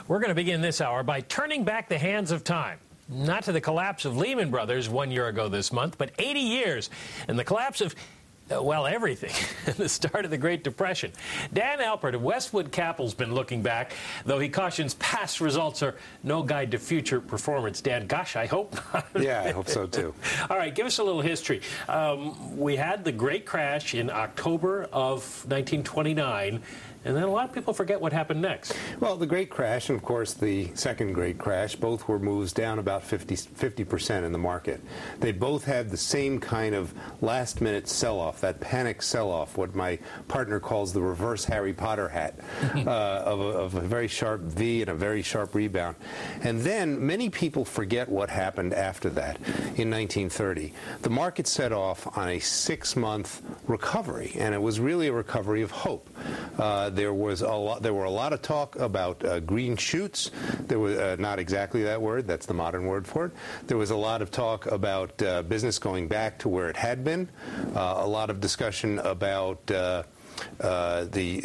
We're going to begin this hour by turning back the hands of time. Not to the collapse of Lehman Brothers 1 year ago this month, but 80 years and the collapse of, well, everything, the start of the Great Depression. Dan Alpert of Westwood Capital's been looking back, though he cautions past results are no guide to future performance. Dan, gosh, I hope not. Yeah, I hope so, too. All right, give us a little history. We had the Great Crash in October of 1929. And then a lot of people forget what happened next. Well, the Great Crash and, of course, the second Great Crash, both were moves down about 50% in the market. They both had the same kind of last-minute sell-off, that panic sell-off, what my partner calls the reverse Harry Potter hat, of a very sharp V and a very sharp rebound. And then many people forget what happened after that in 1930. The market set off on a 6-month recovery, and it was really a recovery of hope. There were a lot of talk about green shoots. There was not exactly that word. That's the modern word for it. There was a lot of talk about business going back to where it had been. A lot of discussion about the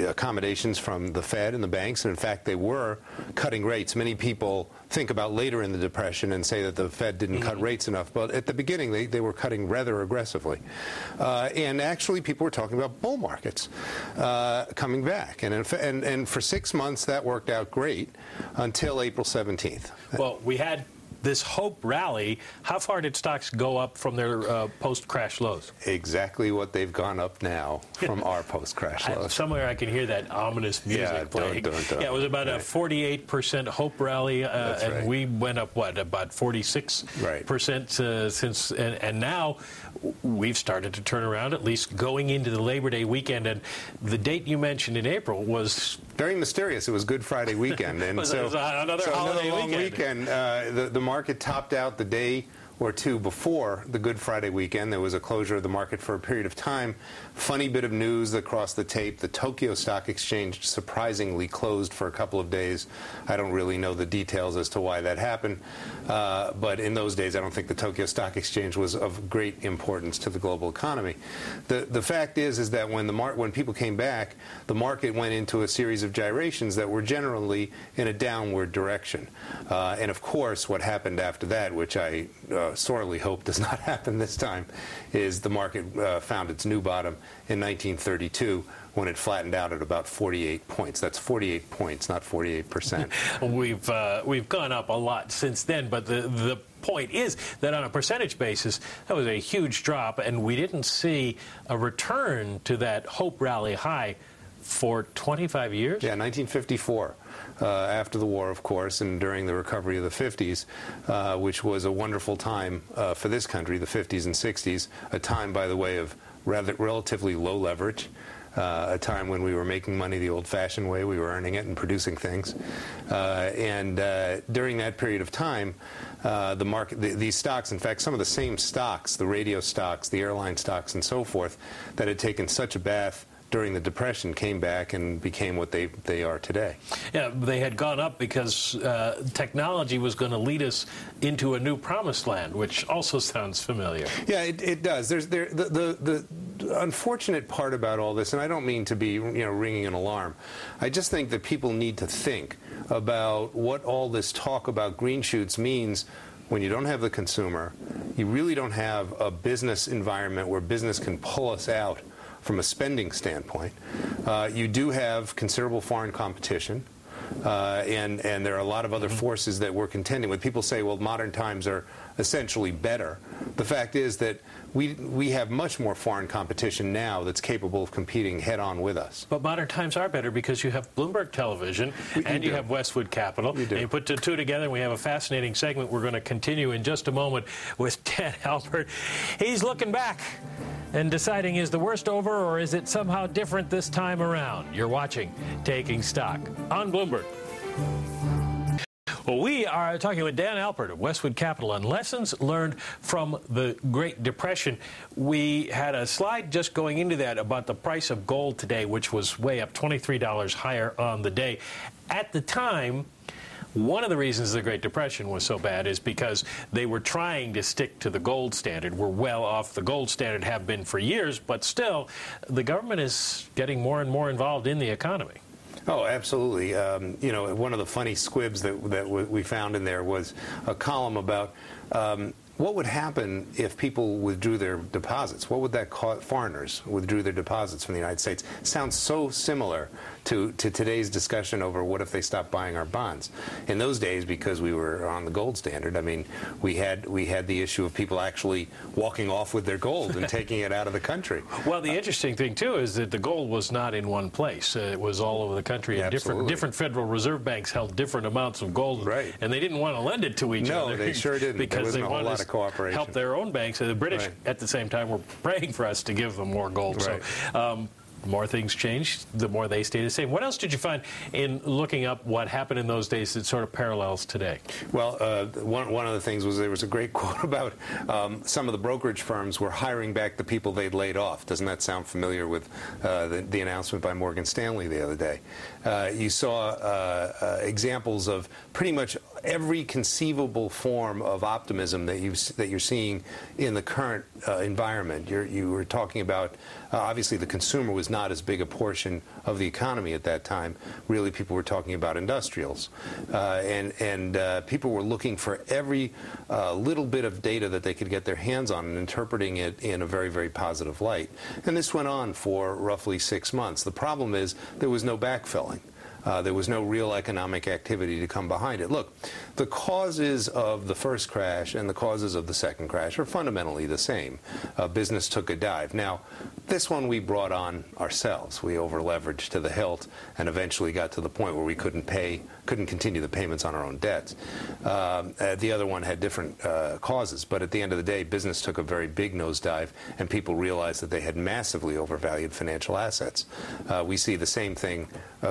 accommodations from the Fed and the banks, and in fact they were cutting rates. Many people think about later in the Depression and say that the Fed didn't cut rates enough, but at the beginning they were cutting rather aggressively. And actually people were talking about bull markets coming back, and for 6 months that worked out great until April 17th. Well, we had this hope rally. How far did stocks go up from their post-crash lows? Exactly what they've gone up now from our post-crash lows. Somewhere I can hear that ominous music playing. Yeah, it was about a 48% hope rally, and right. We went up, what, about 46% since, and now we've started to turn around, at least going into the Labor Day weekend. And the date you mentioned in April was very mysterious. It was Good Friday weekend, and so another holiday long weekend. The market topped out the day or two before the Good Friday weekend. There was a closure of the market for a period of time. Funny bit of news across the tape. The Tokyo Stock Exchange surprisingly closed for a couple of days. I don't really know the details as to why that happened. But in those days, I don't think the Tokyo Stock Exchange was of great importance to the global economy. The fact is that when people came back, the market went into a series of gyrations that were generally in a downward direction. And of course, what happened after that, which I sorely hope does not happen this time, is the market found its new bottom in 1932 when it flattened out at about 48 points. That's 48 points, not 48%. We've gone up a lot since then, but the point is that on a percentage basis, that was a huge drop, and we didn't see a return to that hope rally high for 25 years? Yeah, 1954. After the war, of course, and during the recovery of the 50s, which was a wonderful time for this country, the 50s and 60s, a time, by the way, of relatively low leverage, a time when we were making money the old-fashioned way. We were earning it and producing things. And during that period of time, the market, these stocks, in fact, some of the same stocks, the radio stocks, the airline stocks, and so forth, that had taken such a bath during the Depression came back and became what they are today. Yeah, they had gone up because technology was going to lead us into a new promised land, which also sounds familiar. Yeah, it does. There's the unfortunate part about all this, and I don't mean to be ringing an alarm. I just think that people need to think about what all this talk about green shoots means when you don't have the consumer. You really don't have a business environment where business can pull us out from a spending standpoint. You do have considerable foreign competition, and there are a lot of other forces that we're contending with. People say, well, modern times are essentially better. The fact is that we have much more foreign competition now that's capable of competing head-on with us. But modern times are better because you have Bloomberg Television and you have Westwood Capital. And you put the two together and we have a fascinating segment we're going to continue in just a moment with Dan Alpert. He's looking back and deciding, is the worst over or is it somehow different this time around? You're watching Taking Stock on Bloomberg. Well, we are talking with Dan Alpert of Westwood Capital on lessons learned from the Great Depression. We had a slide just going into that about the price of gold today, which was way up $23 higher on the day. At the time, one of the reasons the Great Depression was so bad is because they were trying to stick to the gold standard. We're well off the gold standard, have been for years, but still, the government is getting more and more involved in the economy. Oh, absolutely. You know, one of the funny squibs that we found in there was a column about what would happen if people withdrew their deposits? What would that cost? Foreigners withdrew their deposits from the United States. Sounds so similar to today's discussion over what if they stopped buying our bonds. In those days, because we were on the gold standard, I mean, we had the issue of people actually walking off with their gold and taking it out of the country. Well, the interesting thing, too, is that the gold was not in one place. It was all over the country, and different Federal Reserve banks held different amounts of gold, right. And they didn't want to lend it to each other. No, they sure didn't. Because they a whole lot of cooperation. Help their own banks. The British, right. at the same time, were praying for us to give them more gold. Right. So, the more things changed, the more they stay the same. What else did you find in looking up what happened in those days that sort of parallels today? Well, one of the things was there was a great quote about some of the brokerage firms were hiring back the people they'd laid off. Doesn't that sound familiar with the announcement by Morgan Stanley the other day? You saw examples of pretty much every conceivable form of optimism that you're seeing in the current environment. You were talking about obviously the consumer was not as big a portion of the economy at that time. Really, people were talking about industrials, and people were looking for every little bit of data that they could get their hands on and interpreting it in a very, very positive light. And this went on for roughly 6 months. The problem is there was no backfilling. There was no real economic activity to come behind it. Look, the causes of the first crash and the causes of the second crash are fundamentally the same. Business took a dive. Now, this one we brought on ourselves. We over-leveraged to the hilt and eventually got to the point where we couldn't continue the payments on our own debts. The other one had different causes, but at the end of the day, business took a very big nosedive, and people realized that they had massively overvalued financial assets. We see the same thing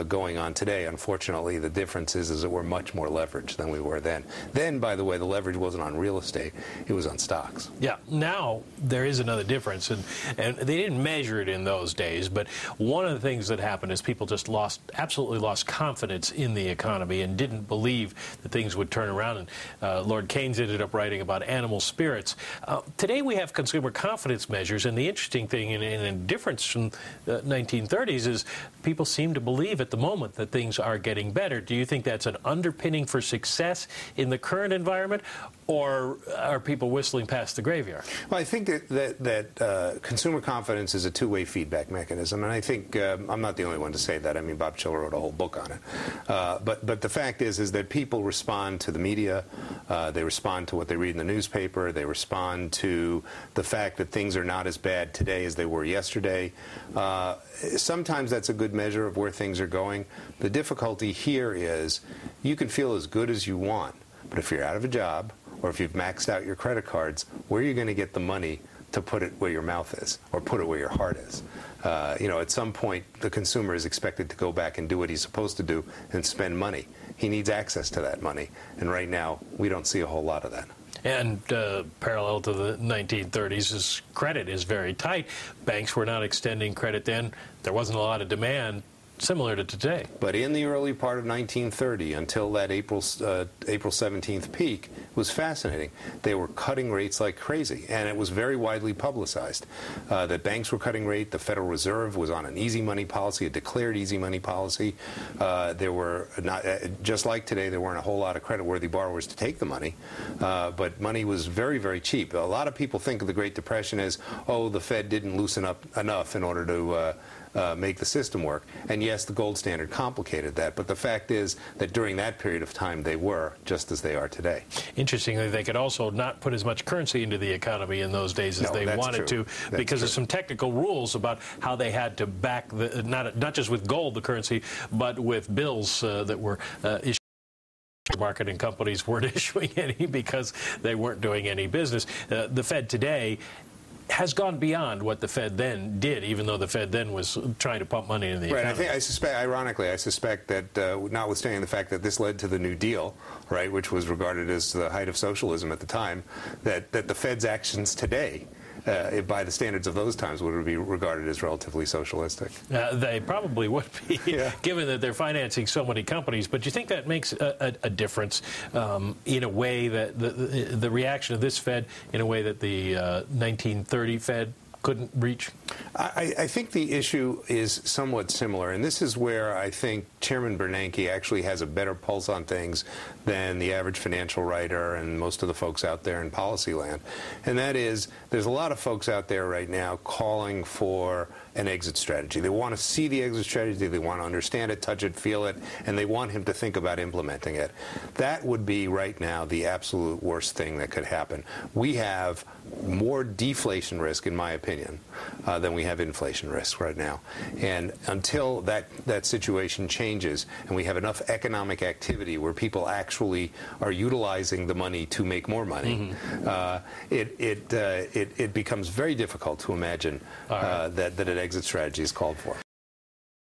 going on today. Unfortunately, the difference is that we're much more leveraged than we were then. Then, by the way, the leverage wasn't on real estate, it was on stocks. Yeah, now there is another difference, and they didn't measure it in those days, but one of the things that happened is people just absolutely lost confidence in the economy and didn't believe that things would turn around, and Lord Keynes ended up writing about animal spirits. Today we have consumer confidence measures, and the interesting thing and a difference from the 1930s is people seem to believe at the moment that things are getting better. Do you think that's an underpinning for success in the current environment, or are people whistling past the graveyard? Well, I think that consumer confidence is a two-way feedback mechanism, and I think I'm not the only one to say that. I mean, Bob Shiller wrote a whole book on it. But the fact is that people respond to the media, they respond to what they read in the newspaper, they respond to the fact that things are not as bad today as they were yesterday. Sometimes that's a good measure of where things are going. The difficulty here is you can feel as good as you want, but if you're out of a job or if you've maxed out your credit cards, where are you going to get the money to put it where your mouth is or put it where your heart is? You know, at some point, the consumer is expected to go back and do what he's supposed to do and spend money. He needs access to that money, and right now, we don't see a whole lot of that. And parallel to the 1930s, credit is very tight. Banks were not extending credit then. There wasn't a lot of demand, similar to today. But in the early part of 1930, until that April 17th peak, was fascinating. They were cutting rates like crazy, and it was very widely publicized. That banks were cutting rate. The Federal Reserve was on an easy money policy, a declared easy money policy. There were not, just like today, there weren't a whole lot of credit-worthy borrowers to take the money, but money was very, very cheap. A lot of people think of the Great Depression as, oh, the Fed didn't loosen up enough in order to make the system work. And yes, the gold standard complicated that, but the fact is that during that period of time they were just as they are today. Interestingly, they could also not put as much currency into the economy in those days as they wanted to, because of some technical rules about how they had to back the not just with gold, the currency, but with bills that were issued. Marketing companies weren't issuing any because they weren't doing any business. The Fed today has gone beyond what the Fed then did, even though the Fed then was trying to pump money into the economy. Right. Ironically, I suspect that notwithstanding the fact that this led to the New Deal, right, which was regarded as the height of socialism at the time, that the Fed's actions today, by the standards of those times, would be regarded as relatively socialistic. They probably would be, yeah, given that they're financing so many companies. But do you think that makes a difference in a way that the reaction of this Fed, in a way that the 1930 Fed couldn't reach? I think the issue is somewhat similar, and this is where I think Chairman Bernanke actually has a better pulse on things than the average financial writer and most of the folks out there in policy land. And that is, there's a lot of folks out there right now calling for an exit strategy. They want to see the exit strategy, they want to understand it, touch it, feel it, and they want him to think about implementing it. That would be right now the absolute worst thing that could happen. We have more deflation risk, in my opinion, than we have inflation risk right now. And until that situation changes and we have enough economic activity where people actually are utilizing the money to make more money, it becomes very difficult to imagine that an exit strategy is called for.